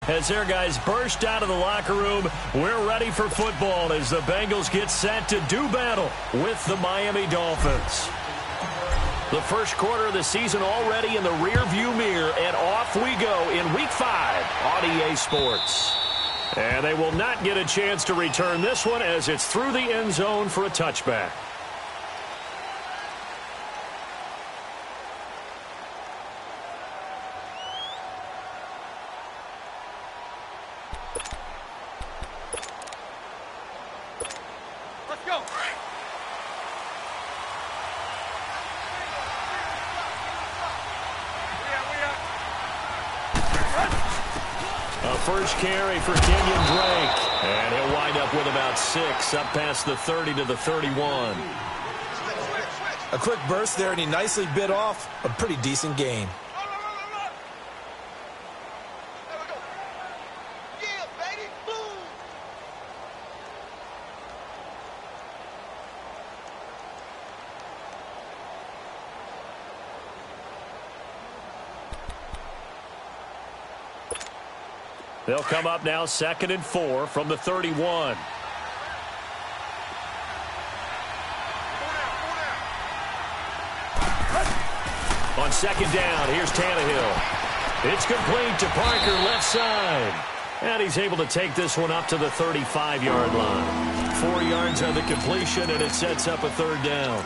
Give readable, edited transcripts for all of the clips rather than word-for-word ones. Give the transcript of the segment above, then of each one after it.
as their guys burst out of the locker room. We're ready for football as the Bengals get set to do battle with the Miami Dolphins. The first quarter of the season already in the rearview mirror, and off we go in Week 5 on EA Sports. And they will not get a chance to return this one as it's through the end zone for a touchback. Let's go. A first carry for Kenyon Drake. And he'll wind up with about 6, up past the 30 to the 31. A quick burst there, and he nicely bit off a pretty decent gain. They'll come up now 2nd and 4 from the 31. On 2nd down, here's Tannehill. It's complete to Parker, left side. And he's able to take this one up to the 35-yard line. 4 yards on the completion, and it sets up a 3rd down.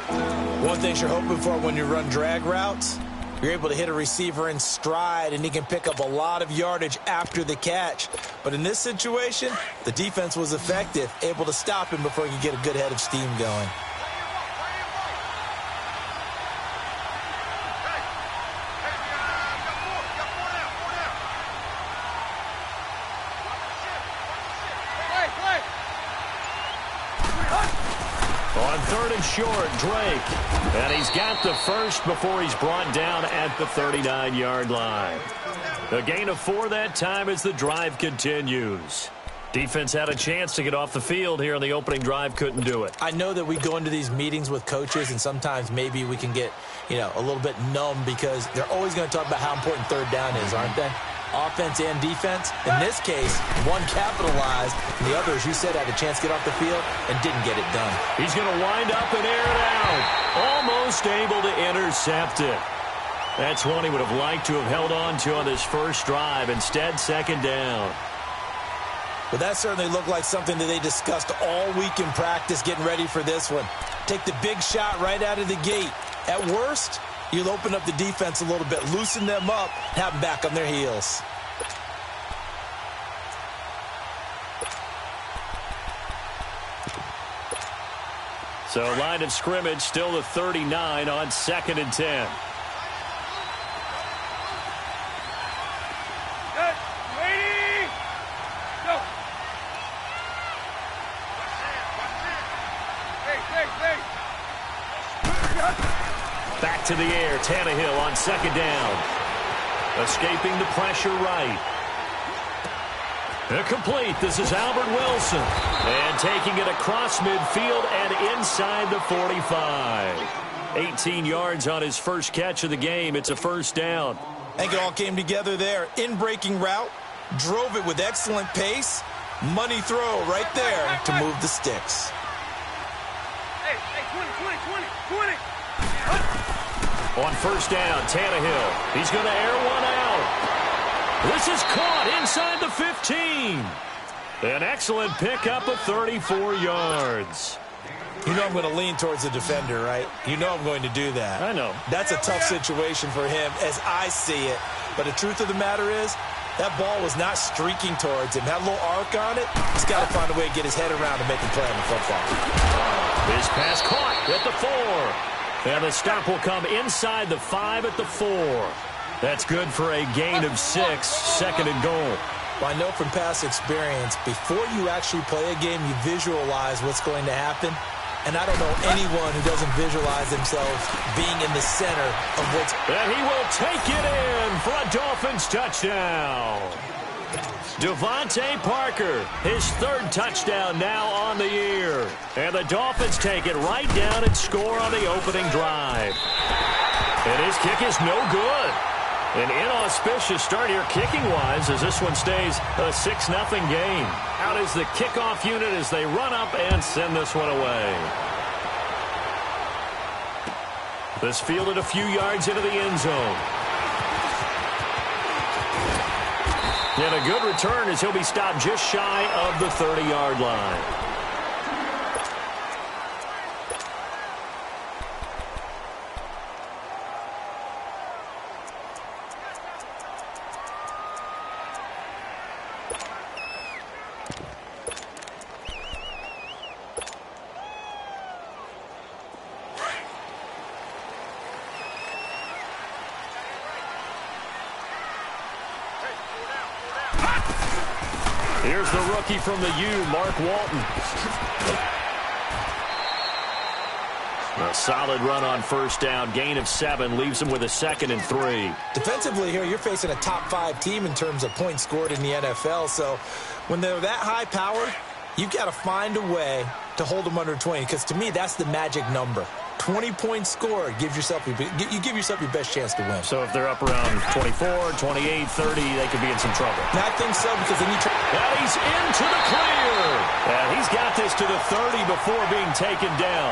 One thing you're hoping for when you run drag routes, you're able to hit a receiver in stride, and he can pick up a lot of yardage after the catch. But in this situation, the defense was effective, able to stop him before he could get a good head of steam going. On 3rd and short, Drake. And he's got the first before he's brought down at the 39-yard line. A gain of 4 that time as the drive continues. Defense had a chance to get off the field here on the opening drive, couldn't do it. I know that we go into these meetings with coaches, and sometimes maybe we can get, a little bit numb because they're always going to talk about how important 3rd down is, aren't they? Offense and defense. In this case, one capitalized, and the other, as you said, had a chance to get off the field and didn't get it done. He's going to wind up and air it out. Almost able to intercept it. That's one he would have liked to have held on to on this first drive. Instead, 2nd down. Well, that certainly looked like something that they discussed all week in practice getting ready for this one. Take the big shot right out of the gate. At worst, you'll open up the defense a little bit, loosen them up, have them back on their heels. So line of scrimmage still the 39 on 2nd and 10. Back to the air, Tannehill on 2nd down. Escaping the pressure right. Complete. This is Albert Wilson. And taking it across midfield and inside the 45. 18 yards on his first catch of the game. It's a 1st down. I think it all came together there. In-breaking route. Drove it with excellent pace. Money throw right there to move the sticks. Hey, 20. On 1st down, Tannehill. He's going to air one out. This is caught inside the 15. An excellent pickup of 34 yards. You know I'm going to lean towards the defender, right? You know I'm going to do that. I know. That's a tough situation for him as I see it. But the truth of the matter is, that ball was not streaking towards him. Had a little arc on it. He's got to find a way to get his head around and make a play on the football. His pass caught at the 4. And the stop will come inside the 5 at the 4. That's good for a gain of 6, 2nd and goal. Well, I know from past experience, before you actually play a game, you visualize what's going to happen. And I don't know anyone who doesn't visualize themselves being in the center of what's... And he will take it in for a Dolphins touchdown. Devontae Parker, his 3rd touchdown now on the year. And the Dolphins take it right down and score on the opening drive. And his kick is no good. An inauspicious start here kicking-wise as this one stays a 6-0 game. Out is the kickoff unit as they run up and send this one away. This fielded a few yards into the end zone. And a good return as he'll be stopped just shy of the 30-yard line. Here's the rookie from the U, Mark Walton. A solid run on first down. Gain of 7 leaves him with a 2nd and 3. Defensively here, you're facing a top-5 team in terms of points scored in the NFL. So when they're that high-powered, you've got to find a way to hold them under 20. Because to me, that's the magic number. 20 points scored, you give yourself your best chance to win. So if they're up around 24, 28, 30, they could be in some trouble. I think so, because then you try. And he's into the clear. And he's got this to the 30 before being taken down.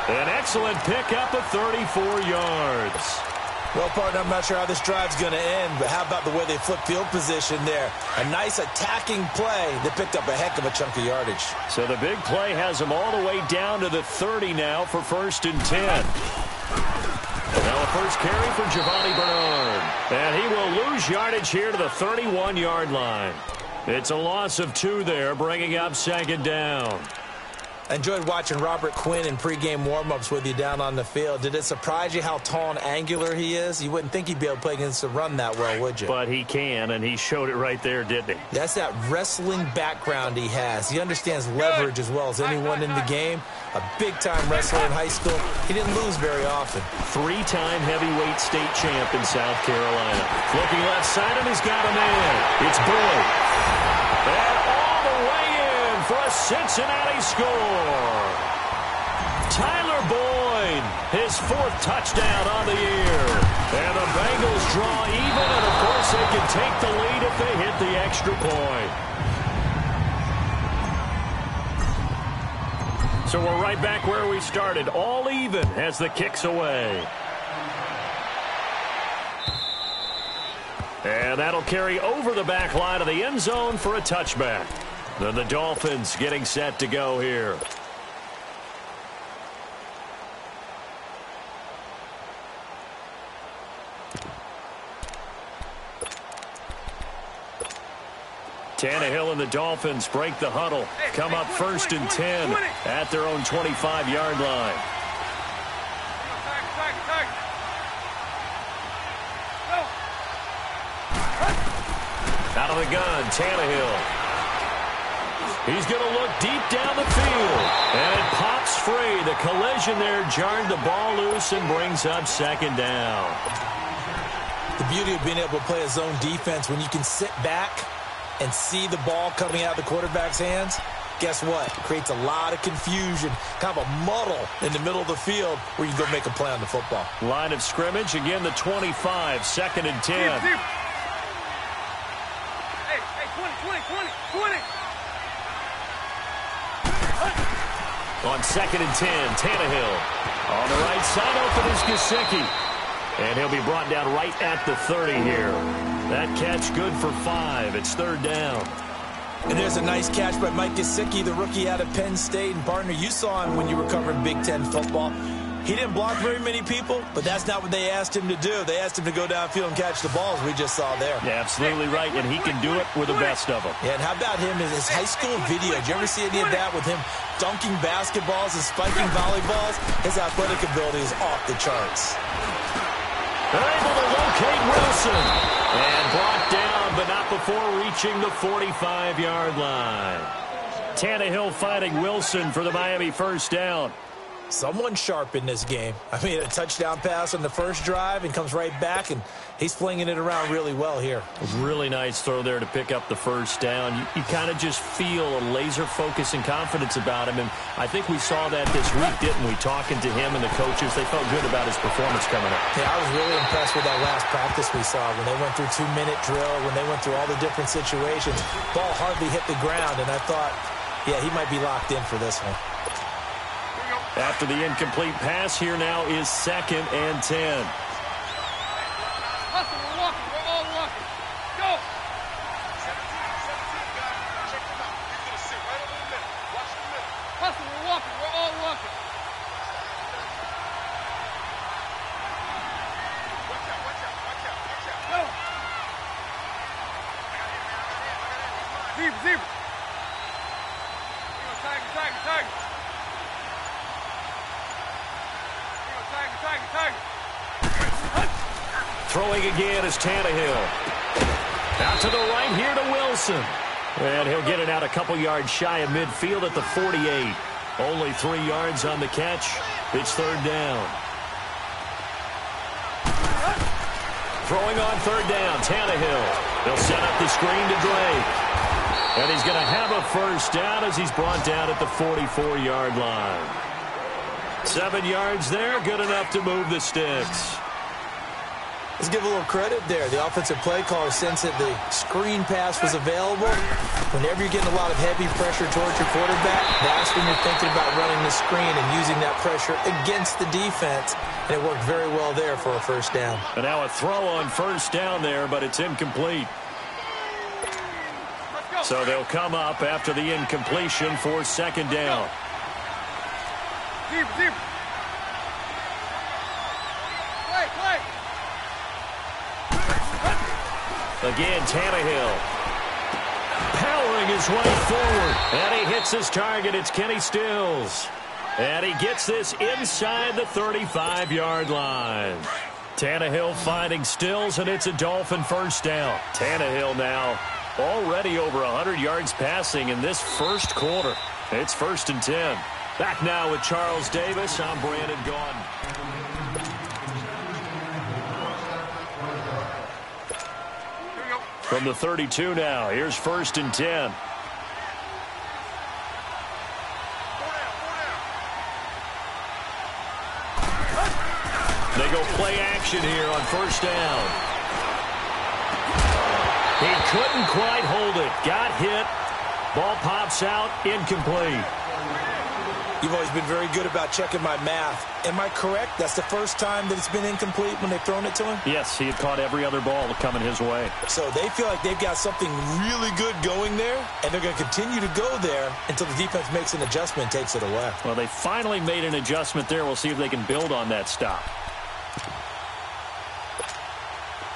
An excellent pickup of 34 yards. Well, partner, I'm not sure how this drive's going to end, but how about the way they flip field position there? A nice attacking play that picked up a heck of a chunk of yardage. So the big play has him all the way down to the 30 now for 1st and 10. Now the first carry for Giovanni Bernard. And he will lose yardage here to the 31-yard line. It's a loss of 2 there, bringing up 2nd down. I enjoyed watching Robert Quinn in pregame warm-ups with you down on the field. Did it surprise you how tall and angular he is? You wouldn't think he'd be able to play against the run that well, would you? But he can, and he showed it right there, didn't he? That's that wrestling background he has. He understands leverage as well as anyone in the game. A big-time wrestler in high school. He didn't lose very often. 3-time heavyweight state champ in South Carolina. Looking left side, and he's got a man. It's Boyd. And all the way in for a Cincinnati score. Tyler Boyd, his 4th touchdown on the year. And the Bengals draw even, and of course they can take the lead if they hit the extra point. So we're right back where we started, all even as the kick's away. And that'll carry over the back line of the end zone for a touchback. Then the Dolphins getting set to go here. Tannehill and the Dolphins break the huddle. Come up 1st and 10 at their own 25-yard line. Out of the gun, Tannehill. He's going to look deep down the field. And it pops free. The collision there jarred the ball loose and brings up 2nd down. The beauty of being able to play a zone defense when you can sit back and see the ball coming out of the quarterback's hands, guess what? It creates a lot of confusion, kind of a muddle in the middle of the field where you go make a play on the football. Line of scrimmage, again the 25, 2nd and 10. Hey, 20. On 2nd and 10, Tannehill. On the right side, open is Gesicki. And he'll be brought down right at the 30 here. That catch good for 5. It's 3rd down. And there's a nice catch by Mike Gesicki, the rookie out of Penn State. And, partner, you saw him when you were covering Big Ten football. He didn't block very many people, but that's not what they asked him to do. They asked him to go downfield and catch the balls we just saw there. Yeah, absolutely right, and he can do it with the best of them. Yeah, and how about him in his high school video? Did you ever see any of that with him dunking basketballs and spiking volleyballs? His athletic ability is off the charts. They're able to locate Wilson. And brought down, but not before reaching the 45-yard line. Tannehill fighting Wilson for the Miami 1st down. Someone sharp in this game. I mean, a touchdown pass on the first drive and comes right back, and he's flinging it around really well here. Really nice throw there to pick up the first down. You kind of just feel a laser focus and confidence about him, and I think we saw that this week, didn't we? Talking to him and the coaches, they felt good about his performance coming up. Yeah, I was really impressed with that last practice we saw when they went through 2-minute drill, when they went through all the different situations. Ball hardly hit the ground, and I thought, yeah, he might be locked in for this one. After the incomplete pass, here now is 2nd and 10. Hustle, we're walking. We're all walking. Go. 17, guys. Check them out. He's going to sit right over the middle. Watch the middle. Hustle, we're walking. We're all walking. Watch out, watch out, watch out, watch out. Go. Zebra, zebra. Tiger. Throwing again is Tannehill. Out to the right here to Wilson. And he'll get it out a couple yards shy of midfield at the 48. Only 3 yards on the catch. It's 3rd down. Throwing on 3rd down, Tannehill. They'll set up the screen to Drake. And he's going to have a first down as he's brought down at the 44-yard line. 7 yards there, good enough to move the sticks. Let's give a little credit there. The offensive play caller sensed that the screen pass was available. Whenever you're getting a lot of heavy pressure towards your quarterback, that's when you're thinking about running the screen and using that pressure against the defense. And it worked very well there for a first down. And now a throw on first down there, but it's incomplete. So they'll come up after the incompletion for 2nd down. Zebra. Play. Again, Tannehill powering his way forward. And he hits his target. It's Kenny Stills. And he gets this inside the 35-yard line. Tannehill finding Stills, and it's a Dolphin first down. Tannehill now already over 100 yards passing in this first quarter. It's 1st and 10. Back now with Charles Davis. I'm Brandon Gaudin. From the 32 now, here's 1st and 10. They go play action here on 1st down. He couldn't quite hold it. Got hit. Ball pops out. Incomplete. You've always been very good about checking my math. Am I correct? That's the first time that it's been incomplete when they've thrown it to him? Yes, he had caught every other ball coming his way. So they feel like they've got something really good going there, and they're going to continue to go there until the defense makes an adjustment and takes it away. Well, they finally made an adjustment there. We'll see if they can build on that stop.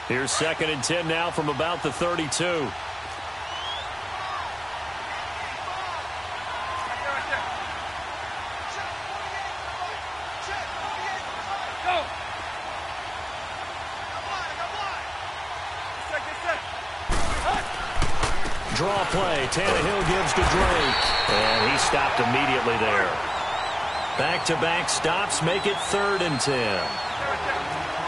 Here's 2nd and 10 now from about the 32. Draw play. Tannehill gives to Drake. And he stopped immediately there. Back-to-back stops make it 3rd and 10.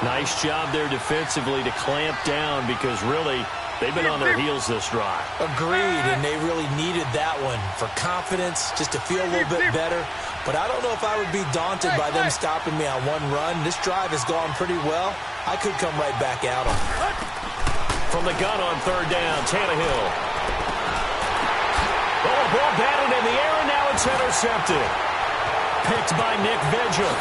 Nice job there defensively to clamp down because really they've been on their heels this drive. Agreed, and they really needed that one for confidence, just to feel a little bit better. But I don't know if I would be daunted by them stopping me on one run. This drive has gone pretty well. I could come right back at them. From the gun on 3rd down, Tannehill. Oh, ball batted in the air, and now it's intercepted. Picked by Nick Vigil.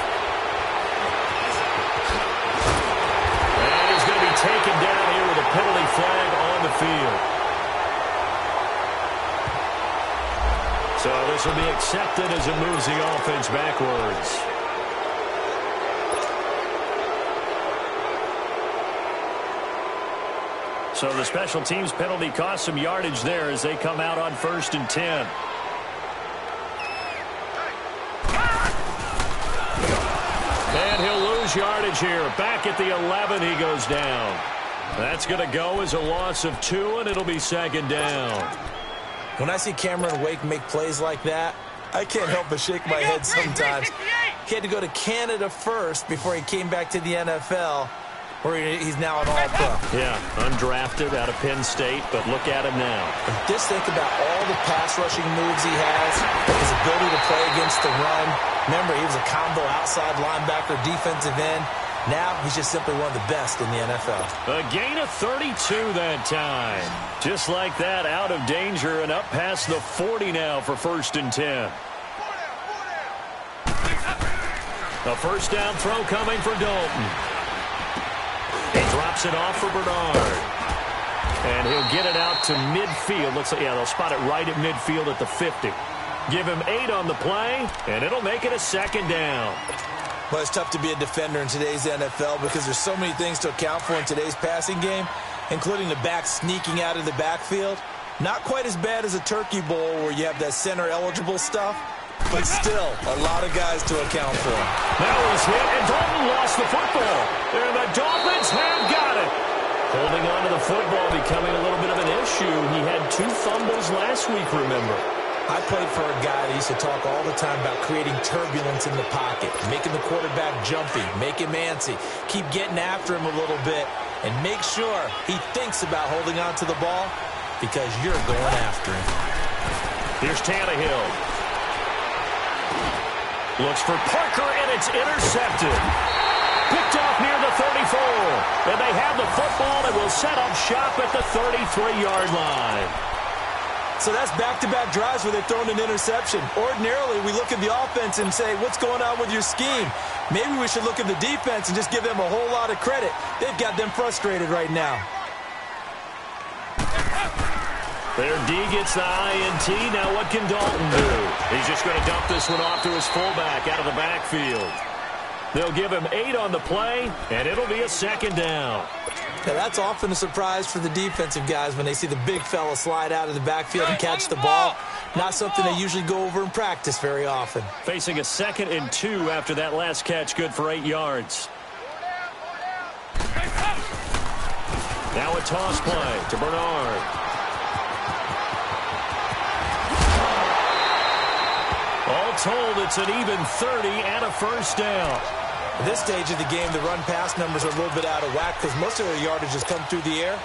And he's going to be taken down here with a penalty flag on the field. So this will be accepted as it moves the offense backwards. So the special teams penalty cost some yardage there as they come out on 1st and 10. And he'll lose yardage here. Back at the 11, he goes down. That's going to go as a loss of 2, and it'll be 2nd down. When I see Cameron Wake make plays like that, I can't help but shake my head sometimes. He had to go to Canada first before he came back to the NFL, where he's now an All-Pro. Yeah, undrafted out of Penn State, but look at him now. Just think about all the pass-rushing moves he has, his ability to play against the run. Remember, he was a combo outside linebacker, defensive end. Now he's just simply one of the best in the NFL. A gain of 32 that time. Just like that, out of danger and up past the 40 now for 1st and 10. A first down throw coming for Dalton. He drops it off for Bernard. And he'll get it out to midfield. Looks like, yeah, they'll spot it right at midfield at the 50. Give him 8 on the play, and it'll make it a 2nd down. Well, it's tough to be a defender in today's NFL because there's so many things to account for in today's passing game, including the back sneaking out of the backfield. Not quite as bad as a turkey bowl where you have that center-eligible stuff, but still a lot of guys to account for. That was hit, and Dalton lost the football. And the Dolphins have got it. Holding on to the football becoming a little bit of an issue. He had 2 fumbles last week, remember. I played for a guy that used to talk all the time about creating turbulence in the pocket, making the quarterback jumpy, make him antsy, keep getting after him a little bit, and make sure he thinks about holding on to the ball because you're going after him. Here's Tannehill. Looks for Parker, and it's intercepted. Picked off near the 34. And they have the football and will set up shop at the 33-yard line. So that's back-to-back drives where they've thrown an interception. Ordinarily, we look at the offense and say, what's going on with your scheme? Maybe we should look at the defense and just give them a whole lot of credit. They've got them frustrated right now. Their D gets the INT. Now what can Dalton do? He's just going to dump this one off to his fullback out of the backfield. They'll give him 8 on the play, and it'll be a 2nd down. Now, that's often a surprise for the defensive guys when they see the big fella slide out of the backfield and catch the ball. Not something they usually go over in practice very often. Facing a 2nd and 2 after that last catch, good for 8 yards. Now a toss play to Bernard. All told, it's an even 30 and a first down. At this stage of the game, the run-pass numbers are a little bit out of whack because most of their yardage has come through the air.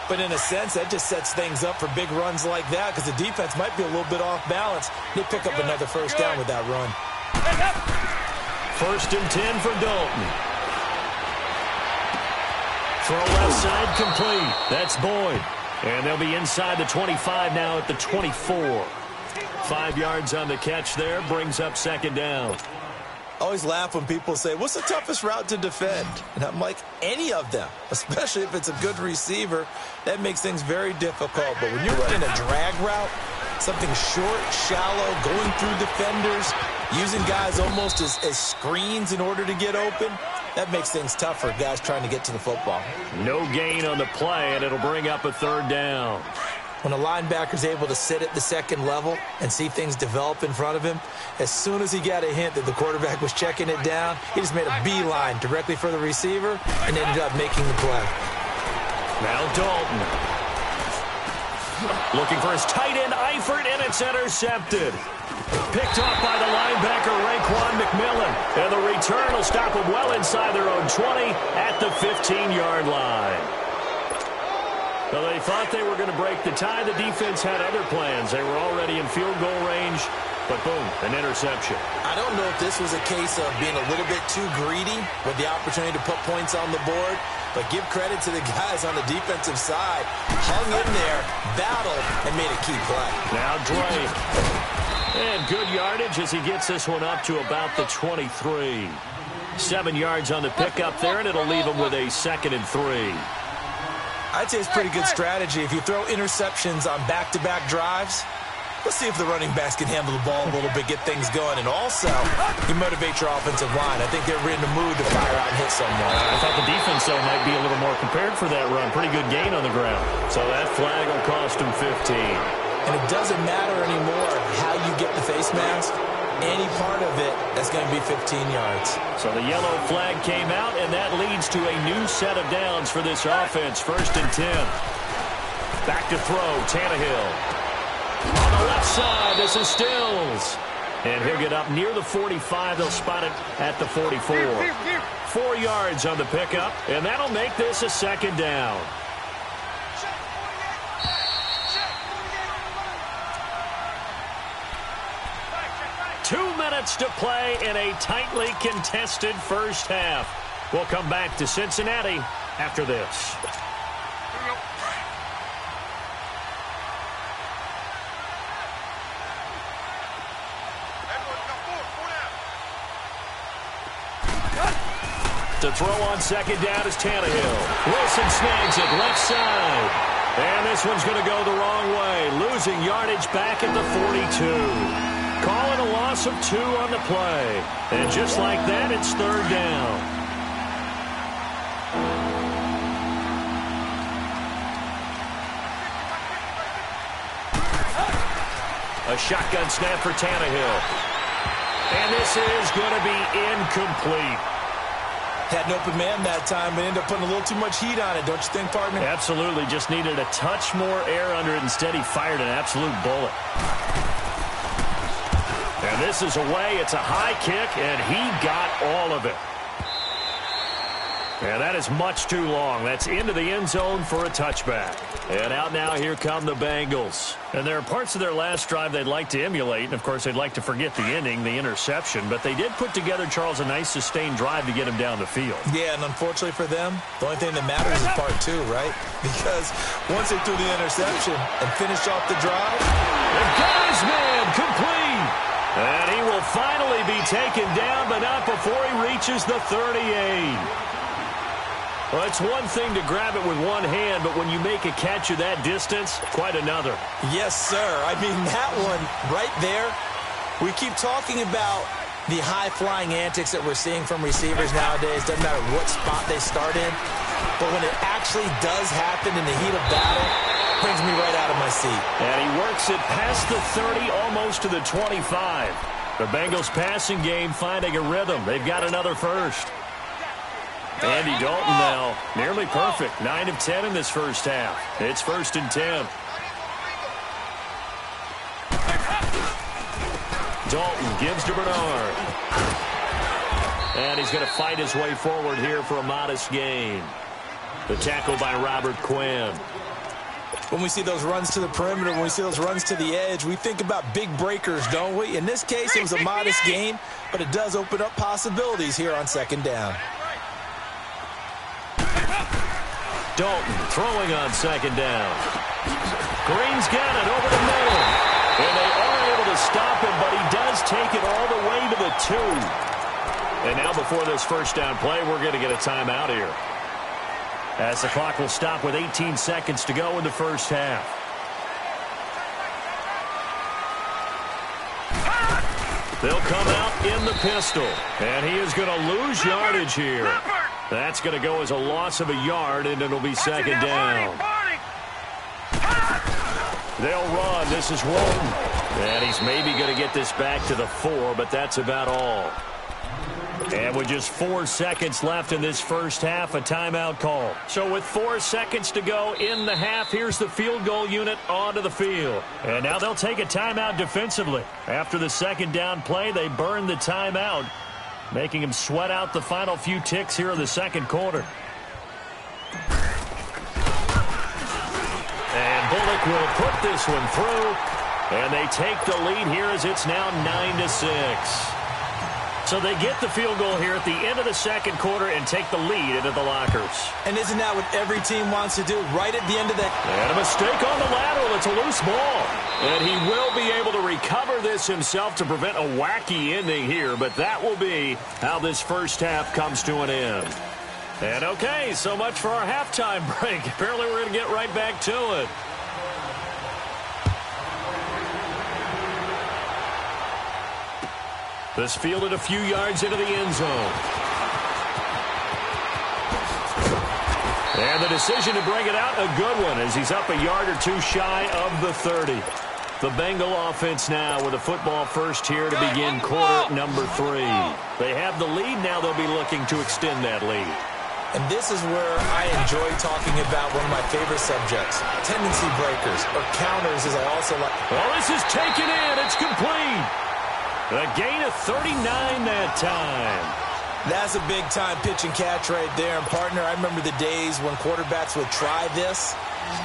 But in a sense, that just sets things up for big runs like that because the defense might be a little bit off balance. They pick up another first down with that run. 1st and 10 for Dalton. Throw left side complete. That's Boyd. And they'll be inside the 25 now at the 24. 5 yards on the catch there, brings up 2nd down. I always laugh when people say, what's the toughest route to defend? And I'm like, any of them, especially if it's a good receiver. That makes things very difficult. But when you're running a drag route, something short, shallow, going through defenders, using guys almost as screens in order to get open, that makes things tough for guys trying to get to the football. No gain on the play, and it'll bring up a 3rd down. When a linebacker's able to sit at the 2nd level and see things develop in front of him, as soon as he got a hint that the quarterback was checking it down, he just made a beeline directly for the receiver and ended up making the play. Now Dalton. Looking for his tight end, Eifert, and it's intercepted. Picked off by the linebacker, Raekwon McMillan. And the return will stop them well inside their own 20 at the 15-yard line. Well, they thought they were going to break the tie. The defense had other plans. They were already in field goal range, but boom, an interception. I don't know if this was a case of being a little bit too greedy with the opportunity to put points on the board, but give credit to the guys on the defensive side. Hung in there, battled, and made a key play. Now Drake. And good yardage as he gets this one up to about the 23. 7 yards on the pickup there, and it'll leave him with a 2nd and 3. I'd say it's pretty good strategy. If you throw interceptions on back-to-back drives, let's see if the running backs can handle the ball a little bit, get things going. And also, you motivate your offensive line. I think they're in the mood to fire out and hit someone. I thought the defense, though, might be a little more prepared for that run. Pretty good gain on the ground. So that flag will cost him 15. And it doesn't matter anymore how you get the face mask. Any part of it, that's going to be 15 yards. So the yellow flag came out, and that leads to a new set of downs for this offense. 1st and 10. Back to throw, Tannehill. On the left side, this is Stills. And he'll get up near the 45. They'll spot it at the 44. 4 yards on the pickup, and that'll make this a second down. Two minutes to play in a tightly contested first half. We'll come back to Cincinnati after this. To throw on second down is Tannehill. Wilson snags it left side. And this one's going to go the wrong way. Losing yardage back at the 42. Calling a loss of 2 on the play. And just like that, it's third down. A shotgun snap for Tannehill. And this is going to be incomplete. Had an open man that time, but ended up putting a little too much heat on it, don't you think, partner? Absolutely. Just needed a touch more air under it. Instead, he fired an absolute bullet. And this is away. It's a high kick, and he got all of it. And that is much too long. That's into the end zone for a touchback. And out now, here come the Bengals. And there are parts of their last drive they'd like to emulate. And, of course, they'd like to forget the inning, the interception. But they did put together, Charles, a nice sustained drive to get him down the field. Yeah, and unfortunately for them, the only thing that matters is part 2, right? Because once they threw the interception and finished off the drive. The guy's man complete. And he will finally be taken down, but not before he reaches the 38. Well, it's one thing to grab it with one hand, but when you make a catch of that distance, quite another. Yes, sir. I mean, that one right there, we keep talking about the high-flying antics that we're seeing from receivers nowadays. Doesn't matter what spot they start in. But when it actually does happen in the heat of battle, it brings me right out of my seat. And he works it past the 30, almost to the 25. The Bengals passing game finding a rhythm. They've got another first. Andy Dalton now, nearly perfect. 9 of 10 in this first half. It's 1st and 10. Dalton gives to Bernard. And he's going to fight his way forward here for a modest gain. The tackle by Robert Quinn. When we see those runs to the perimeter, when we see those runs to the edge, we think about big breakers, don't we? In this case, it was a modest gain, but it does open up possibilities here on second down. Dalton throwing on second down. Green's got it over the middle. And they are able to stop him, but he does take it all the way to the 2. And now before this first down play, we're going to get a timeout here, as the clock will stop with 18 seconds to go in the first half. They'll come out in the pistol, and he is going to lose yardage here. That's going to go as a loss of a yard, and it'll be second down. They'll run. This is Walton. And he's maybe going to get this back to the 4, but that's about all. And with just 4 seconds left in this first half, a timeout call. So with 4 seconds to go in the half, here's the field goal unit onto the field. And now they'll take a timeout defensively. After the second down play, they burn the timeout, making him sweat out the final few ticks here in the second quarter. And Bullock will put this one through, and they take the lead here as it's now 9-6. So they get the field goal here at the end of the second quarter and take the lead into the lockers. And isn't that what every team wants to do right at the end of that? And a mistake on the lateral. It's a loose ball. And he will be able to recover this himself to prevent a wacky ending here. But that will be how this first half comes to an end. And okay, so much for our halftime break. Apparently we're going to get right back to it. This fielded a few yards into the end zone. And the decision to bring it out, a good one, as he's up a yard or two shy of the 30. The Bengal offense now with a football first here to begin quarter number 3. They have the lead. Now they'll be looking to extend that lead. And this is where I enjoy talking about one of my favorite subjects, tendency breakers, or counters, as I also like. Well, this is taken in. It's complete. A gain of 39 that time. That's a big-time pitch and catch right there. And, partner, I remember the days when quarterbacks would try this.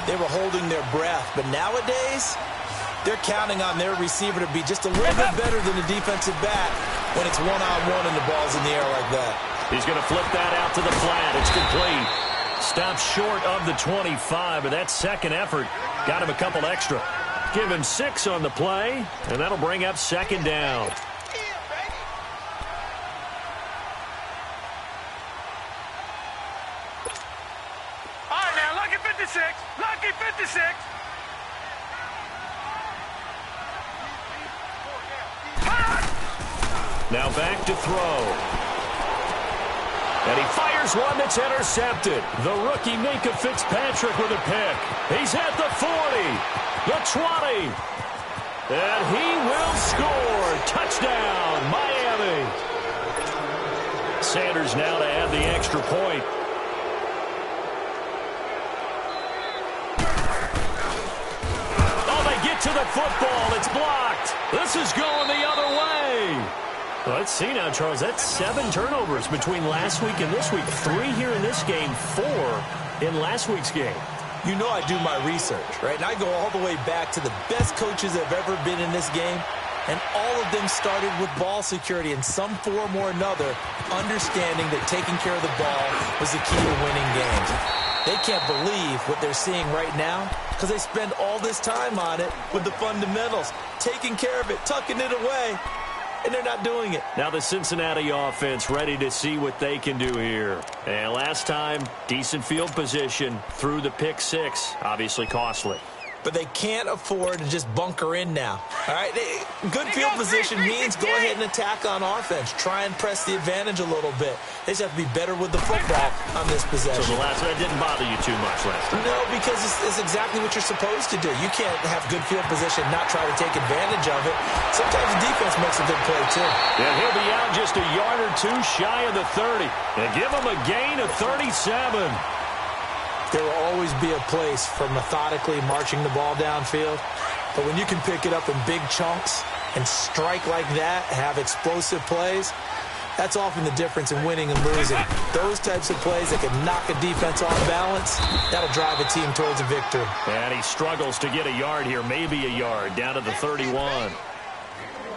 They were holding their breath. But nowadays, they're counting on their receiver to be just a little bit better than the defensive back when it's one-on-one and the ball's in the air like that. He's going to flip that out to the flat. It's complete. Stopped short of the 25, but that second effort got him a couple extra. Give him 6 on the play, and that'll bring up second down. All right, now, lucky 56. Lucky 56. Now back to throw. And he fires one that's intercepted. The rookie Minka Fitzpatrick with a pick. He's at the 40, the 20. And he will score. Touchdown, Miami. Sanders now to add the extra point. Oh, they get to the football. It's blocked. This is going the other way. Well, let's see now, Charles. That's 7 turnovers between last week and this week. 3 here in this game, 4 in last week's game. You know I do my research, right? And I go all the way back to the best coaches that have ever been in this game. And all of them started with ball security in some form or another, understanding that taking care of the ball was the key to winning games. They can't believe what they're seeing right now because they spend all this time on it with the fundamentals, taking care of it, tucking it away. And they're not doing it. Now the Cincinnati offense ready to see what they can do here. And last time, decent field position through the pick 6. Obviously costly. But they can't afford to just bunker in now. All right, good field position means go ahead and attack on offense. Try and press the advantage a little bit. They just have to be better with the football on this possession. So the last one didn't bother you too much last time? No, because it's exactly what you're supposed to do. You can't have good field position and not try to take advantage of it. Sometimes the defense makes a good play, too. And he'll be out just a yard or 2 shy of the 30. And give him a gain of 37. There will always be a place for methodically marching the ball downfield. But when you can pick it up in big chunks and strike like that, have explosive plays, that's often the difference in winning and losing. Those types of plays that can knock a defense off balance, that'll drive a team towards a victory. And he struggles to get a yard here, maybe a yard, down to the 31.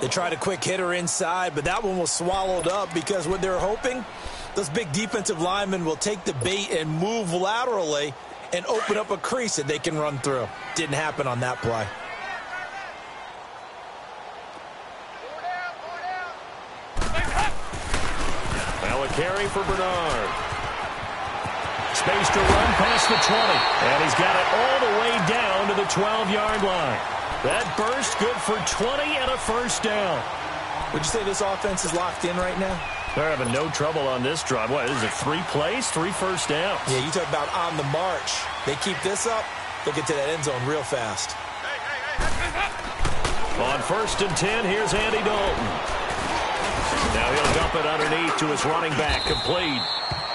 They tried a quick hitter inside, but that one was swallowed up because what they're hoping, those big defensive linemen will take the bait and move laterally and open up a crease that they can run through. Didn't happen on that play. Now a carry for Bernard. Space to run past the 20. And he's got it all the way down to the 12-yard line. That burst good for 20 and a first down. Would you say this offense is locked in right now? They're having no trouble on this drive. What, is it 3 plays, 3 first downs? Yeah, you talk about on the march. They keep this up, they'll get to that end zone real fast. On 1st and 10, here's Andy Dalton. Now he'll dump it underneath to his running back, complete.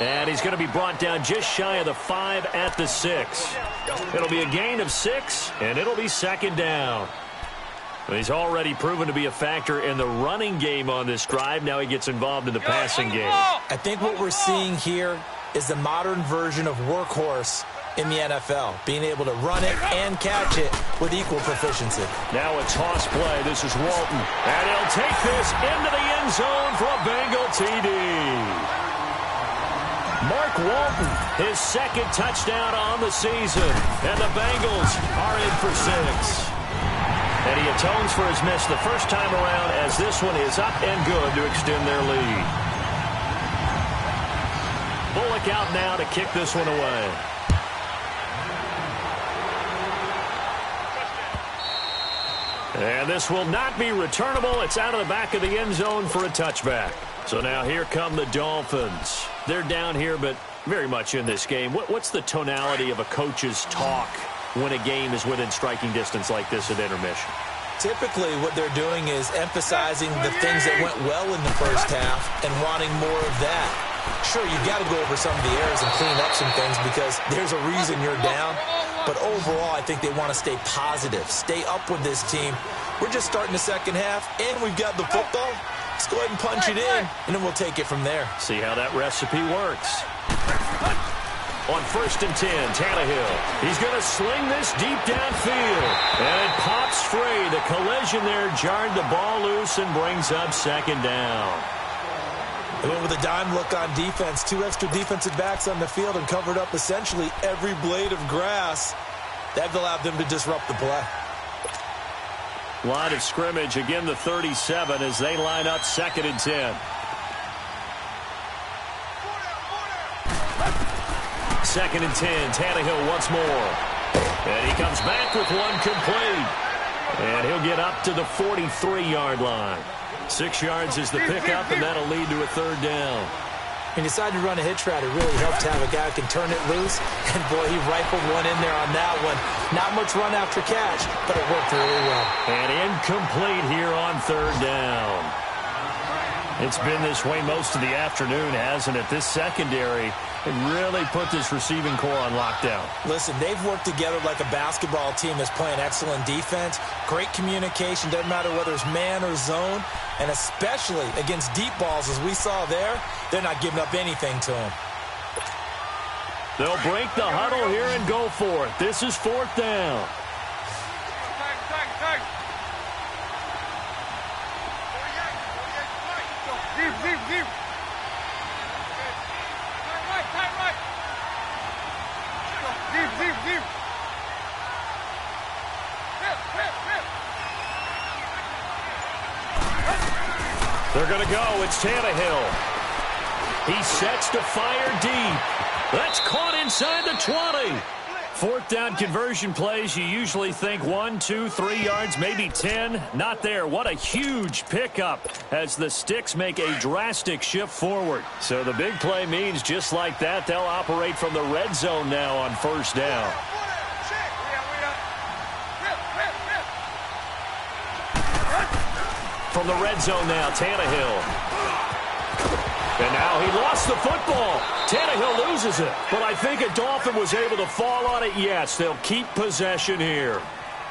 And he's going to be brought down just shy of the 5 at the 6. It'll be a gain of 6, and it'll be second down. He's already proven to be a factor in the running game on this drive. Now he gets involved in the passing game. I think what we're seeing here is the modern version of workhorse in the NFL, being able to run it and catch it with equal proficiency. Now a toss play. This is Walton. And he'll take this into the end zone for a Bengal TD. Mark Walton, his 2nd touchdown on the season. And the Bengals are in for 6. And he atones for his miss the first time around as this one is up and good to extend their lead. Bullock out now to kick this one away. And this will not be returnable. It's out of the back of the end zone for a touchback. So now here come the Dolphins. They're down here, but very much in this game. What's the tonality of a coach's talk when a game is within striking distance like this at intermission? Typically, what they're doing is emphasizing the things that went well in the first half and wanting more of that. Sure, you've got to go over some of the errors and clean up some things because there's a reason you're down. But overall, I think they want to stay positive, stay up with this team. We're just starting the second half, and we've got the football. Let's go ahead and punch it in, and then we'll take it from there. See how that recipe works. On 1st and 10, Tannehill. He's going to sling this deep downfield. And it pops free. The collision there jarred the ball loose and brings up 2nd down. They went with a dime look on defense. 2 extra defensive backs on the field and covered up essentially every blade of grass. That allowed them to disrupt the play. Line of scrimmage, again the 37 as they line up 2nd and 10. 2nd and 10, Tannehill once more. And he comes back with one complete. And he'll get up to the 43-yard line. 6 yards is the pickup, and that'll lead to a 3rd down. He decided to run a hitch route. It really helped to have a guy who can turn it loose. And, boy, he rifled one in there on that one. Not much run after catch, but it worked really well. And incomplete here on 3rd down. It's been this way most of the afternoon, hasn't it? This secondary really put this receiving core on lockdown. Listen, they've worked together like a basketball team that's playing excellent defense. Great communication, doesn't matter whether it's man or zone. And especially against deep balls, as we saw there, they're not giving up anything to them. They'll break the huddle here and go for it. This is 4th down. They're going to go. It's Tannehill. He sets to fire deep. That's caught inside the 20. 4th down conversion plays, you usually think 1, 2, 3 yards, maybe 10. Not there. What a huge pickup as the Sticks make a drastic shift forward. So the big play means just like that, they'll operate from the red zone now on 1st down. From the red zone now, Tannehill. And now he lost the football. Tannehill loses it. But I think a Dolphin was able to fall on it. Yes, they'll keep possession here.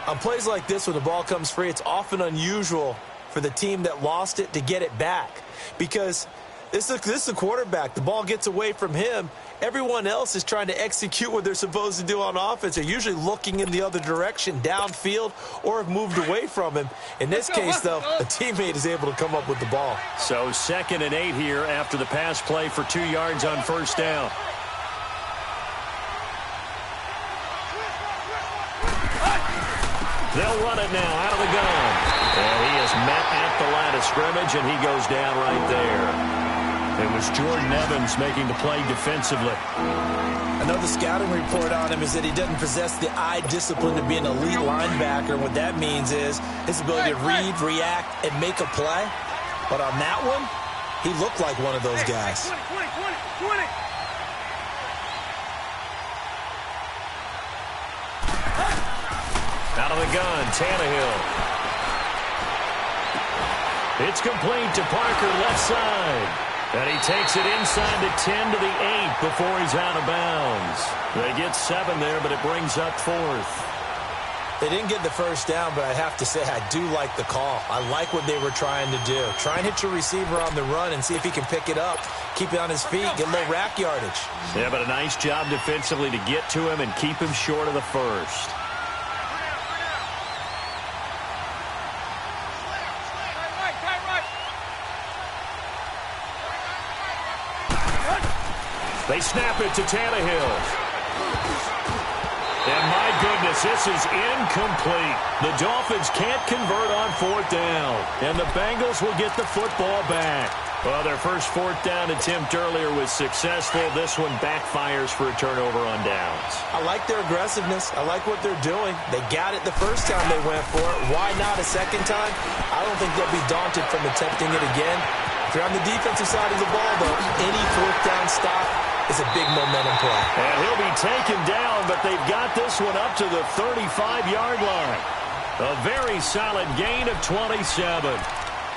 On plays like this, when the ball comes free, it's often unusual for the team that lost it to get it back. Because this is a quarterback. The ball gets away from him. Everyone else is trying to execute what they're supposed to do on offense. They're usually looking in the other direction, downfield, or have moved away from him. In this case, though, a teammate is able to come up with the ball. So 2nd and 8 here after the pass play for 2 yards on 1st down. They'll run it now out of the gun. And he is met at the line of scrimmage, and he goes down right there. It was Jordan Evans making the play defensively. Another scouting report on him is that he doesn't possess the eye discipline to be an elite linebacker. What that means is his ability to read, react, and make a play. But on that one, he looked like one of those guys. Out of the gun, Tannehill. It's complete to Parker, left side. And he takes it inside the 10 to the 8 before he's out of bounds. They get 7 there, but it brings up 4th. They didn't get the 1st down, but I have to say I do like the call. I like what they were trying to do. Try and hit your receiver on the run and see if he can pick it up, keep it on his feet, get a little rack yardage. Yeah, but a nice job defensively to get to him and keep him short of the 1st. They snap it to Tannehill. And my goodness, this is incomplete. The Dolphins can't convert on 4th down. And the Bengals will get the football back. Well, their first 4th down attempt earlier was successful. This one backfires for a turnover on downs. I like their aggressiveness. I like what they're doing. They got it the first time they went for it. Why not a second time? I don't think they'll be daunted from attempting it again. If you're on the defensive side of the ball, though, any 4th down stop is a big momentum play. And he'll be taken down, but they've got this one up to the 35-yard line. A very solid gain of 27.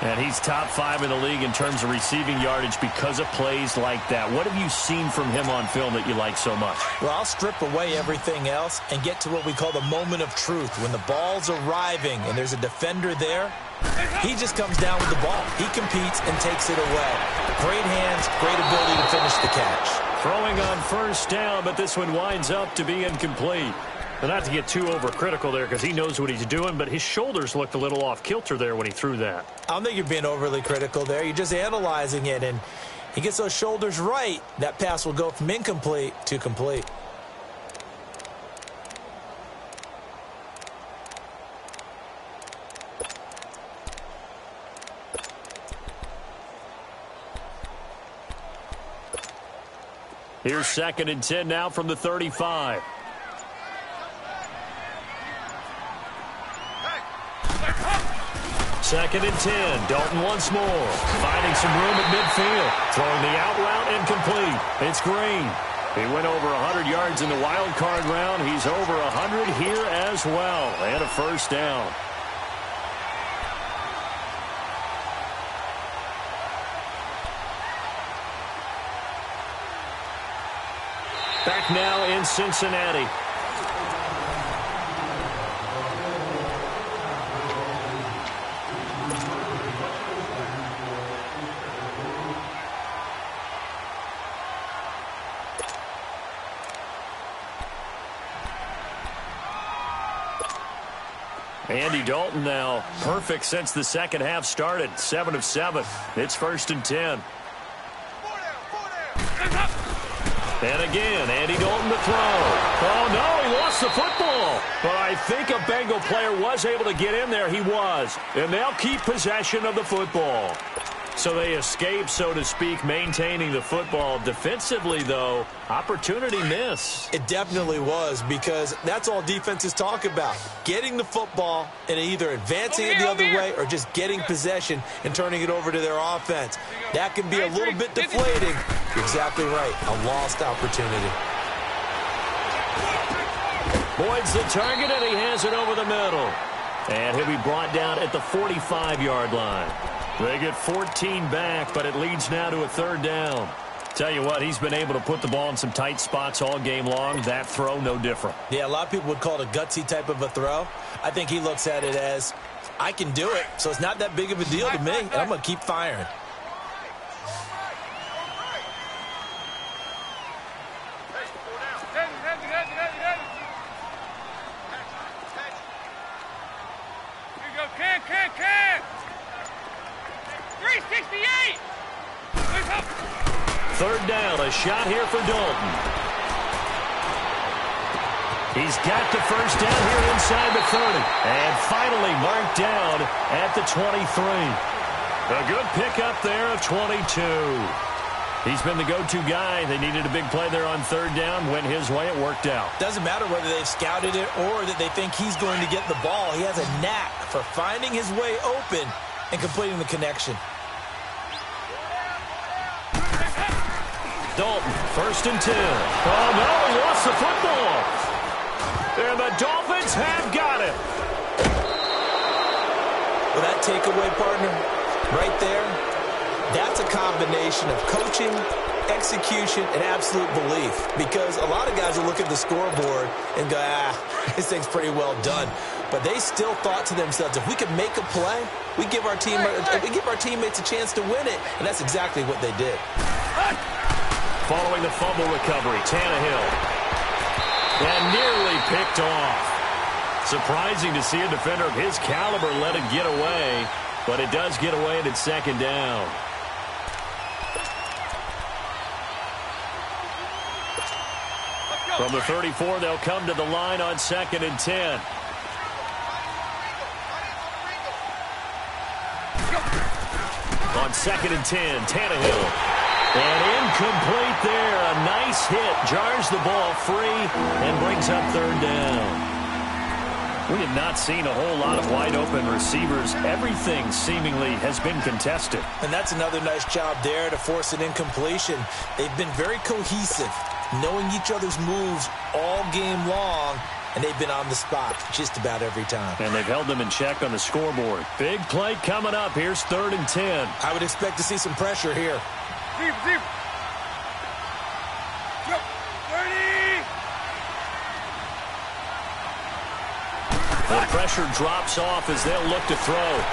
And he's top 5 in the league in terms of receiving yardage because of plays like that. What have you seen from him on film that you like so much? Well, I'll strip away everything else and get to what we call the moment of truth. When the ball's arriving and there's a defender there, he just comes down with the ball. He competes and takes it away. Great hands, great ability to finish the catch. Throwing on first down, but this one winds up to be incomplete. Well, not to get too overcritical there because he knows what he's doing, but his shoulders looked a little off kilter there when he threw that. I don't think you're being overly critical there. You're just analyzing it, and he gets those shoulders right. That pass will go from incomplete to complete. Here's 2nd and 10 now from the 35. Second and 10. Dalton once more. Finding some room at midfield. Throwing the out route incomplete. It's Green. He went over 100 yards in the wild card round. He's over 100 here as well. And a first down. Back now in Cincinnati. Andy Dalton now perfect since the second half started. 7 of 7. It's 1st and 10. And again, Andy Dalton to throw. Oh, no, he lost the football. But I think a Bengal player was able to get in there. He was. And they'll keep possession of the football. So they escape, so to speak, maintaining the football. Defensively, though, opportunity miss. It definitely was, because that's all defenses talk about. Getting the football and either advancing it the other way or just getting possession and turning it over to their offense. That can be a little bit deflating. You're exactly right. A lost opportunity. Boyd's the target, and he has it over the middle. And he'll be brought down at the 45-yard line. They get 14 back, but it leads now to a 3rd down. Tell you what, he's been able to put the ball in some tight spots all game long. That throw, no different. Yeah, a lot of people would call it a gutsy type of a throw. I think he looks at it as, I can do it, so it's not that big of a deal to me, and I'm going to keep firing. Third down, a shot here for Dalton. He's got the first down here inside the 30. And finally marked down at the 23. A good pickup there of 22. He's been the go-to guy. They needed a big play there on 3rd down. Went his way. It worked out. Doesn't matter whether they've scouted it or that they think he's going to get the ball. He has a knack for finding his way open and completing the connection. Dalton, 1st and 10. Oh, no, he lost the football. And the Dolphins have got it. Well, that takeaway, partner, right there, that's a combination of coaching, execution, and absolute belief. Because a lot of guys will look at the scoreboard and go, this thing's pretty well done. But they still thought to themselves, if we could make a play, we give our teammates a chance to win it. And that's exactly what they did. Following the fumble recovery, Tannehill. And nearly picked off. Surprising to see a defender of his caliber let it get away, but it does get away and it's 2nd down. From the 34, they'll come to the line on 2nd and 10. On 2nd and 10, Tannehill. And incomplete there. A nice hit. Jars the ball free and brings up 3rd down. We have not seen a whole lot of wide-open receivers. Everything seemingly has been contested. And that's another nice job there to force an incompletion. They've been very cohesive, knowing each other's moves all game long, and they've been on the spot just about every time. And they've held them in check on the scoreboard. Big play coming up. Here's 3rd and 10. I would expect to see some pressure here. Deep. Yep. 30. The pressure drops off as they'll look to throw.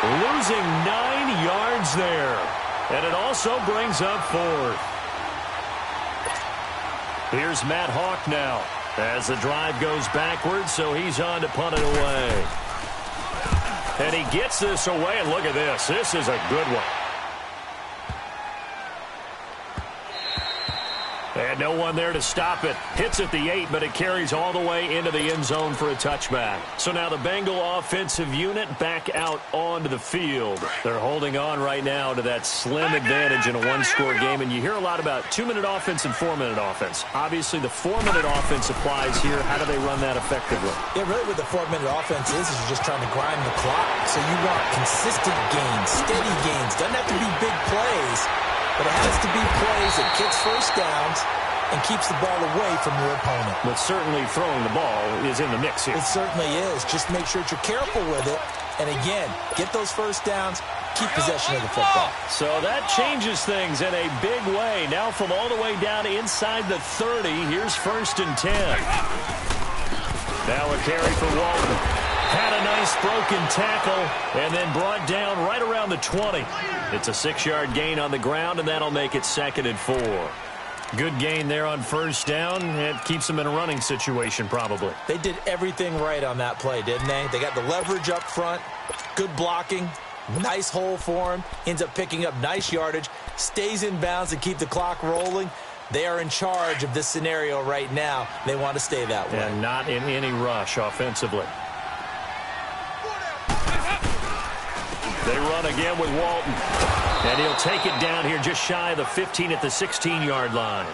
Losing 9 yards there. And it also brings up 4th. Here's Matt Hawk now as the drive goes backwards, so he's on to punt it away. And he gets this away, and look at this. This is a good one. And no one there to stop it. Hits at the 8, but it carries all the way into the end zone for a touchback. So now the Bengal offensive unit back out onto the field. They're holding on right now to that slim advantage in a one-score game. And you hear a lot about 2-minute offense and 4-minute offense. Obviously, the 4-minute offense applies here. How do they run that effectively? Yeah, really what the 4-minute offense is you're just trying to grind the clock. So you want consistent gains, steady gains. Doesn't have to be big plays, but it has to be plays that gets first downs and keeps the ball away from your opponent. But certainly throwing the ball is in the mix here. It certainly is. Just make sure that you're careful with it. And again, get those first downs, keep possession of the football. So that changes things in a big way. Now from all the way down inside the 30, here's 1st and 10. Now a carry for Walton. Had a nice broken tackle and then brought down right around the 20. It's a 6-yard gain on the ground, and that'll make it 2nd and 4. Good gain there on 1st down. It keeps them in a running situation probably. They did everything right on that play, didn't they? They got the leverage up front, good blocking, nice hole for him, ends up picking up nice yardage, stays in bounds to keep the clock rolling. They are in charge of this scenario right now. They want to stay that way. And not in any rush offensively. They run again with Walton. And he'll take it down here just shy of the 15 at the 16-yard line.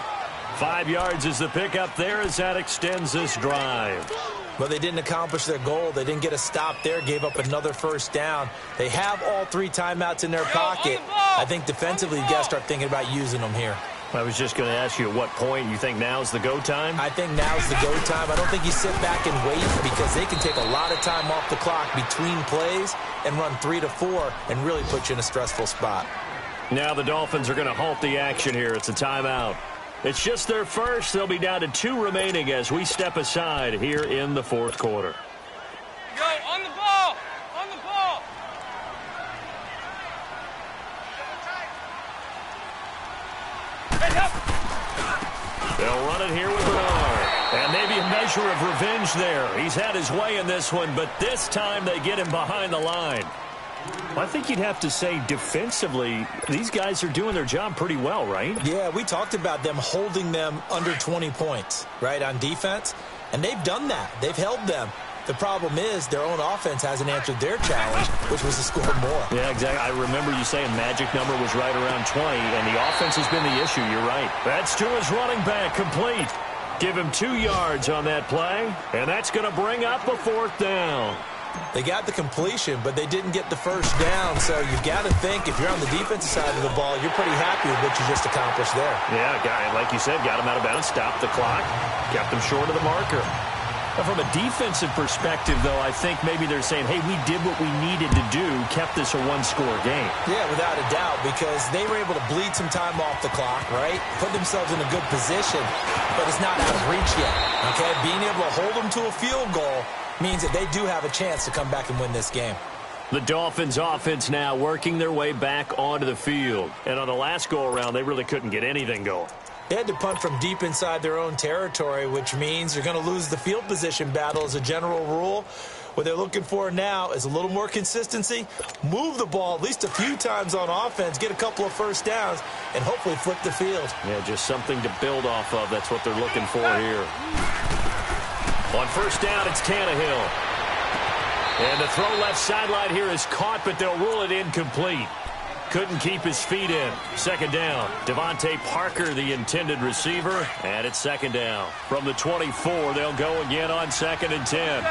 5 yards is the pickup there as that extends this drive. Well, they didn't accomplish their goal. They didn't get a stop there, gave up another 1st down. They have all 3 timeouts in their pocket. I think defensively, you've got to start thinking about using them here. I was just going to ask you at what point you think now's the go time? I think now's the go time. I don't think you sit back and wait because they can take a lot of time off the clock between plays and run 3 to 4 and really put you in a stressful spot. Now the Dolphins are going to halt the action here. It's a timeout. It's just their first. They'll be down to 2 remaining as we step aside here in the 4th quarter. Go, on the ball! On the ball! They'll run it here with Bernard. And maybe a measure of revenge there. He's had his way in this one, but this time they get him behind the line. I think you'd have to say defensively, these guys are doing their job pretty well, right? Yeah, we talked about them holding them under 20 points, right, on defense. And they've done that. They've held them. The problem is their own offense hasn't answered their challenge, which was to score more. Yeah, exactly. I remember you saying magic number was right around 20, and the offense has been the issue. You're right. That's to his running back, complete. Give him 2 yards on that play, and that's going to bring up a 4th down. They got the completion, but they didn't get the 1st down. So you've got to think, if you're on the defensive side of the ball, you're pretty happy with what you just accomplished there. Yeah, like you said, got him out of bounds, stopped the clock, kept him short of the marker. Now, from a defensive perspective, though, I think maybe they're saying, hey, we did what we needed to do, kept this a 1-score game. Yeah, without a doubt, because they were able to bleed some time off the clock, right? Put themselves in a good position, but it's not out of reach yet, okay? Being able to hold them to a field goal means that they do have a chance to come back and win this game. The Dolphins offense now working their way back onto the field. And on the last go-around, they really couldn't get anything going. They had to punt from deep inside their own territory, which means you're going to lose the field position battle as a general rule. What they're looking for now is a little more consistency, move the ball at least a few times on offense, get a couple of 1st downs, and hopefully flip the field. Yeah, just something to build off of. That's what they're looking for here. On 1st down, it's Tannehill. And the throw left sideline here is caught, but they'll rule it incomplete. Couldn't keep his feet in. 2nd down. Devontae Parker, the intended receiver, and it's 2nd down. From the 24, they'll go again on 2nd and 10.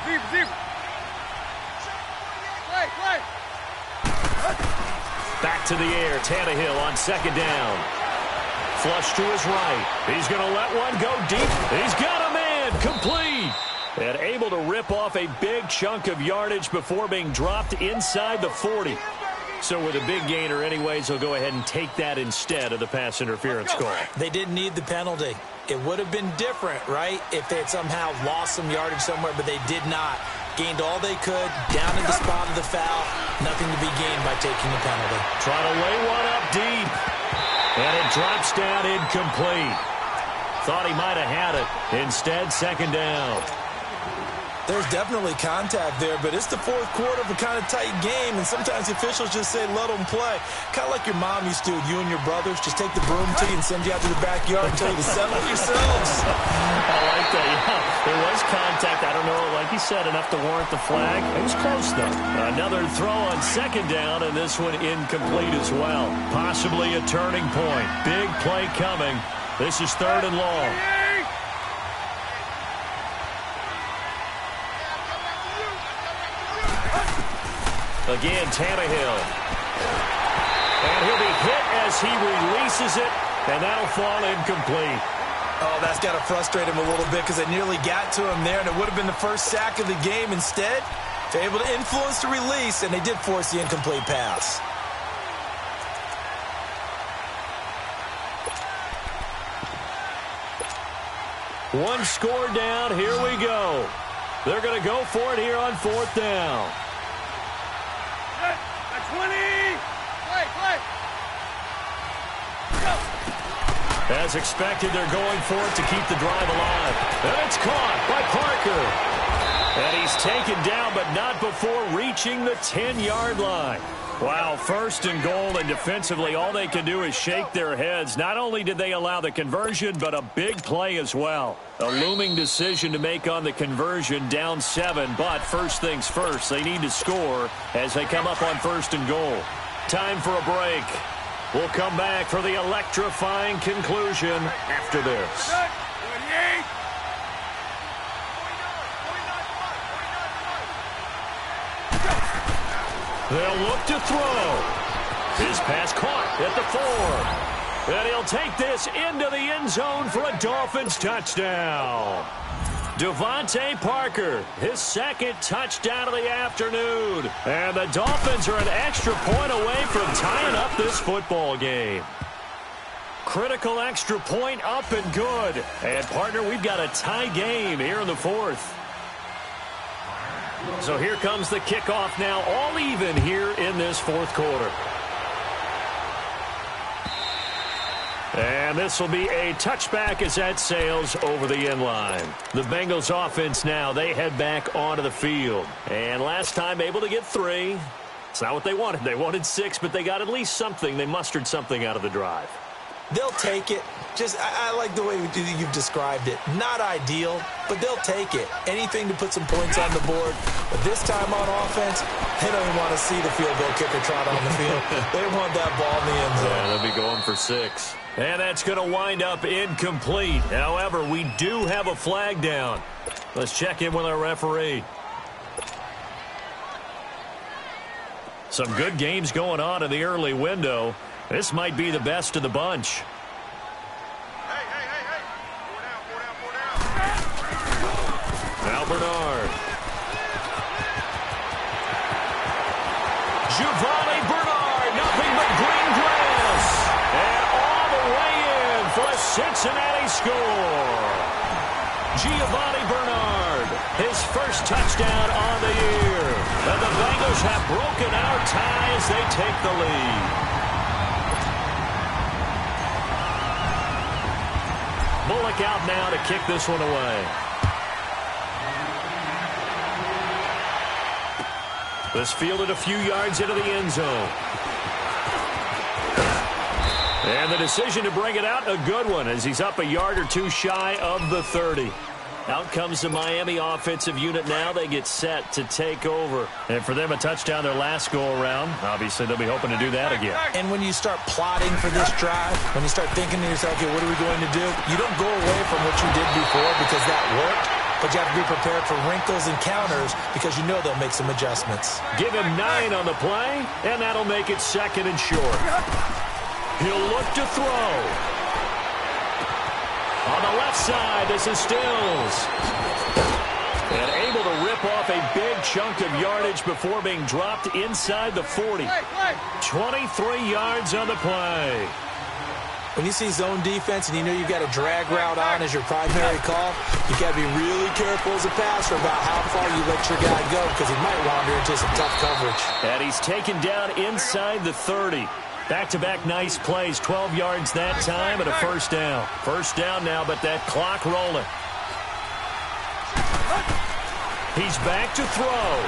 Deep. Play. Back to the air. Tannehill on 2nd down. flush to his right. He's going to let one go deep. He's got a man. Complete. And able to rip off a big chunk of yardage before being dropped inside the 40. So with a big gainer anyways, they'll go ahead and take that instead of the pass interference call. They didn't need the penalty. It would have been different, right, if they had somehow lost some yardage somewhere, but they did not. Gained all they could, down in the spot of the foul. Nothing to be gained by taking the penalty. Try to lay one up deep. And it drops down incomplete. Thought he might have had it. Instead, second down. There's definitely contact there, but it's the fourth quarter of a kind of tight game, and sometimes the officials just say, let them play. Kind of like your mom used to with you and your brothers. Just take the broom to you and send you out to the backyard and tell you to settle yourselves. I like that, yeah. There was contact. I don't know, like you said, enough to warrant the flag. It was close, though. Another throw on second down, and this one incomplete as well. Possibly a turning point. Big play coming. This is third and long. Again, Tannehill. And he'll be hit as he releases it, and that'll fall incomplete. Oh, that's got to frustrate him a little bit because they nearly got to him there, and it would have been the first sack of the game. Instead, they're able to influence the release, and they did force the incomplete pass. One score down. Here we go. They're going to go for it here on fourth down. 20! Play! Go! As expected, they're going for it to keep the drive alive. And it's caught by Parker. And he's taken down, but not before reaching the 10-yard line. Wow, first and goal, and defensively, all they can do is shake their heads. Not only did they allow the conversion, but a big play as well. A looming decision to make on the conversion, down 7, but first things first, they need to score as they come up on first and goal. Time for a break. We'll come back for the electrifying conclusion after this. They'll look to throw. His pass caught at the 4. And he'll take this into the end zone for a Dolphins touchdown. Devontae Parker, his second touchdown of the afternoon. And the Dolphins are an extra point away from tying up this football game. Critical extra point up and good. And, partner, we've got a tie game here in the fourth. So here comes the kickoff now, all even here in this fourth quarter. And this will be a touchback as that sails over the end line. The Bengals offense now, they head back onto the field. And last time able to get 3. It's not what they wanted. They wanted 6, but they got at least something. They mustered something out of the drive. They'll take it. I like the way you've described it. Not ideal, but they'll take it. Anything to put some points on the board. But this time on offense, they don't even want to see the field goal kicker trot on the field. They want that ball in the end zone. Yeah, they'll be going for 6. And that's going to wind up incomplete. However, we do have a flag down. Let's check in with our referee. Some good games going on in the early window. This might be the best of the bunch. Now Bernard. Giovanni Bernard, nothing but green grass. And all the way in for a Cincinnati score. Giovanni Bernard, his first touchdown on the year. And the Bengals have broken our tie as they take the lead. Bullock out now to kick this one away. This fielded a few yards into the end zone. And the decision to bring it out, a good one, as he's up a yard or two shy of the 30. Out comes the Miami offensive unit now. They get set to take over. And for them, a touchdown their last go-around. Obviously, they'll be hoping to do that again. And when you start plotting for this drive, when you start thinking to yourself, okay, what are we going to do? You don't go away from what you did before because that worked. But you have to be prepared for wrinkles and counters because you know they'll make some adjustments. Give him 9 on the play, and that'll make it second and short. He'll look to throw. the left side, this is Stills. And able to rip off a big chunk of yardage before being dropped inside the 40. 23 yards on the play. When you see zone defense and you know you've got a drag route on as your primary call, you got to be really careful as a passer about how far you let your guy go because he might wander into some tough coverage. And he's taken down inside the 30. Back-to-back nice plays, 12 yards that time and a first down. First down now, but that clock rolling. He's back to throw.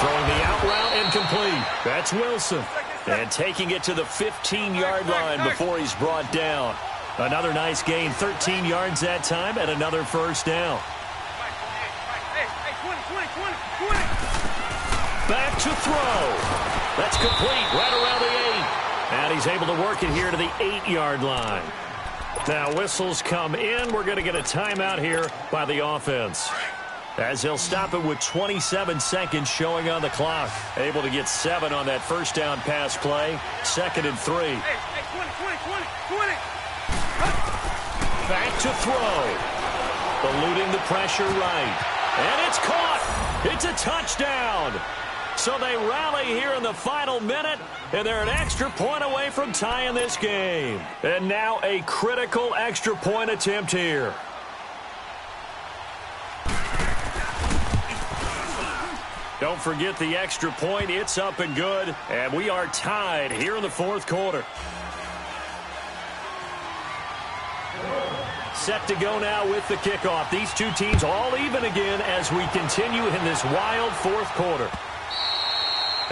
Throwing the out route incomplete. That's Wilson. And taking it to the 15-yard line before he's brought down. Another nice gain, 13 yards that time, and another first down. Back to throw. That's complete right around the 8. And he's able to work it here to the 8-yard line. Now whistles come in. We're going to get a timeout here by the offense, as he'll stop it with 27 seconds showing on the clock. Able to get 7 on that first down pass play. 2nd and 3. Back to throw. Eluding the pressure right. And it's caught. It's a touchdown. So they rally here in the final minute, and they're an extra point away from tying this game. And now a critical extra point attempt here. Don't forget the extra point. It's up and good. And we are tied here in the 4th quarter. Set to go now with the kickoff. These two teams all even again as we continue in this wild 4th quarter.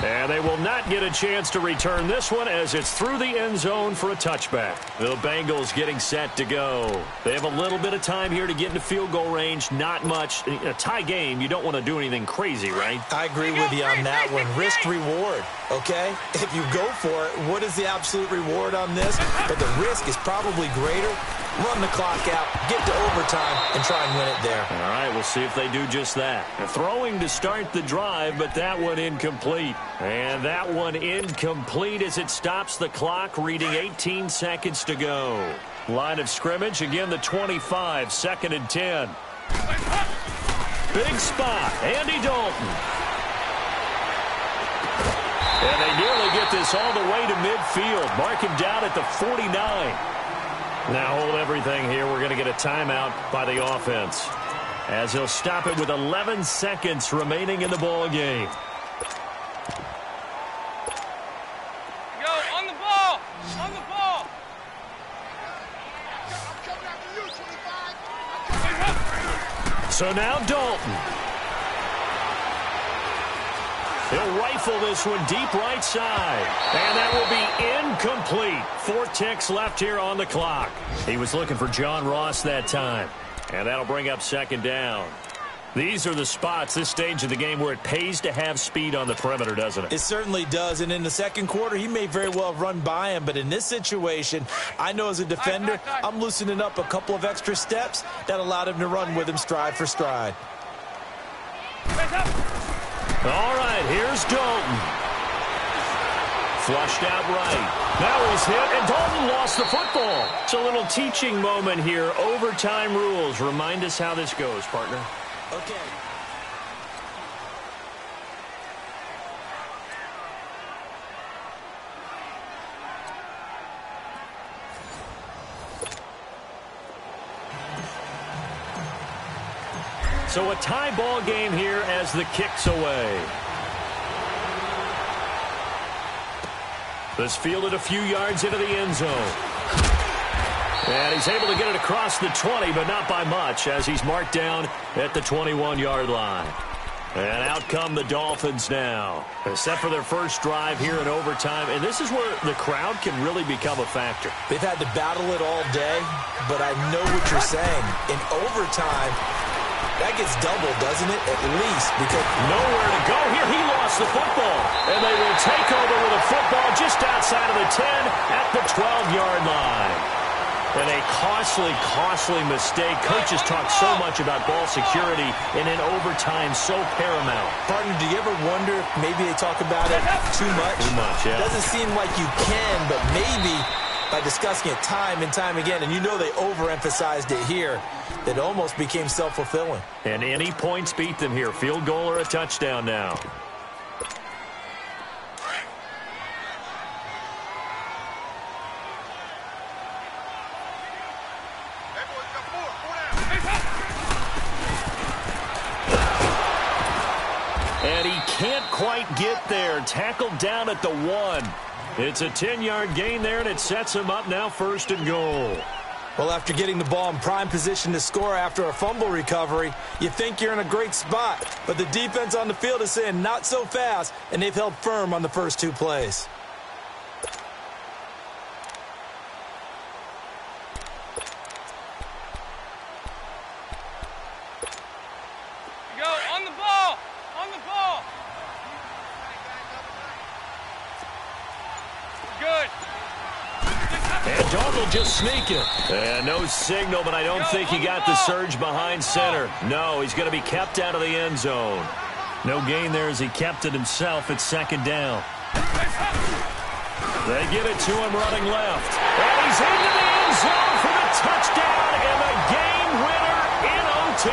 And they will not get a chance to return this one as it's through the end zone for a touchback. The Bengals getting set to go. They have a little bit of time here to get into field goal range. Not much. In a tie game, you don't want to do anything crazy, right? I agree with you on that one. Risk reward, okay? If you go for it, what is the absolute reward on this? But the risk is probably greater. Run the clock out, get to overtime, and try and win it there. All right, we'll see if they do just that. Throwing to start the drive, but that one incomplete. And that one incomplete as it stops the clock, reading 18 seconds to go. Line of scrimmage, again the 25, 2nd and 10. Big spot, Andy Dalton. And they nearly get this all the way to midfield. Mark him down at the 49. Now hold everything here. We're going to get a timeout by the offense, as he'll stop it with 11 seconds remaining in the ball game. Go, on the ball! On the ball! I'm coming after you, 25. So now Dalton. He'll rifle this one deep right side. And that will be incomplete. 4 ticks left here on the clock. He was looking for John Ross that time. And that'll bring up 2nd down. These are the spots, this stage of the game, where it pays to have speed on the perimeter, doesn't it? It certainly does. And in the 2nd quarter, he may very well run by him. But in this situation, I know as a defender, I'm loosening up a couple of extra steps that allowed him to run with him stride for stride. All right, here's Dalton. Flushed out right. Now he's hit, and Dalton lost the football. It's a little teaching moment here. Overtime rules. Remind us how this goes, partner. Okay. So a tie ball game here as the kick's away. This fielded a few yards into the end zone. And he's able to get it across the 20, but not by much, as he's marked down at the 21-yard line. And out come the Dolphins now. They're set for their first drive here in overtime, and this is where the crowd can really become a factor. They've had to battle it all day, but I know what you're saying. In overtime, that gets doubled, doesn't it? At least, because nowhere to go here. He lost the football, and they will take over with a football just outside of the 10 at the 12-yard line. And a costly mistake. Coaches talk so much about ball security, and in overtime, so paramount. Partner, do you ever wonder if maybe they talk about it too much? Too much, yeah. Doesn't seem like you can, but maybe by discussing it time and time again, and you know they overemphasized it here. It almost became self-fulfilling. And any points beat them here. Field goal or a touchdown now. And he can't quite get there. Tackled down at the 1. It's a 10-yard gain there, and it sets him up now 1st and goal. Well, after getting the ball in prime position to score after a fumble recovery, you think you're in a great spot. But the defense on the field is saying not so fast, and they've held firm on the first 2 plays. Go, on the ball! On the ball! Good. And Darnold just sneaking. And no signal, but I don't think he got the surge behind center. No, he's going to be kept out of the end zone. No gain there as he kept it himself at 2nd down. They get it to him running left. And he's into the end zone for the touchdown and the game winner in OT.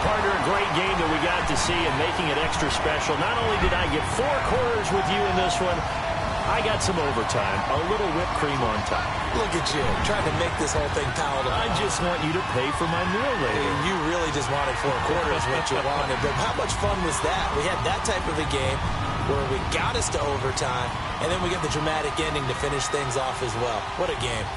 Partner, a great game that we got to see and making it extra special. Not only did I get 4 quarters with you in this one, I got some overtime, a little whipped cream on top. Look at you, trying to make this whole thing palatable. I just want you to pay for my meal later. You really just wanted 4 quarters, what you wanted. But how much fun was that? We had that type of a game where we got us to overtime, and then we get the dramatic ending to finish things off as well. What a game.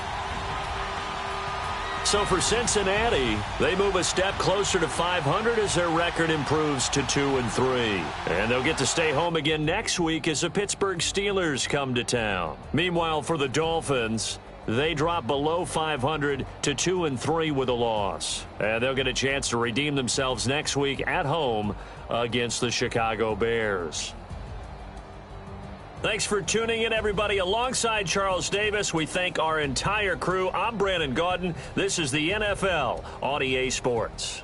So for Cincinnati, they move a step closer to 500 as their record improves to 2-3. And they'll get to stay home again next week as the Pittsburgh Steelers come to town. Meanwhile, for the Dolphins, they drop below 500 to 2-3 with a loss. And they'll get a chance to redeem themselves next week at home against the Chicago Bears. Thanks for tuning in, everybody. Alongside Charles Davis, we thank our entire crew. I'm Brandon Gaudin. This is the NFL on EA Sports.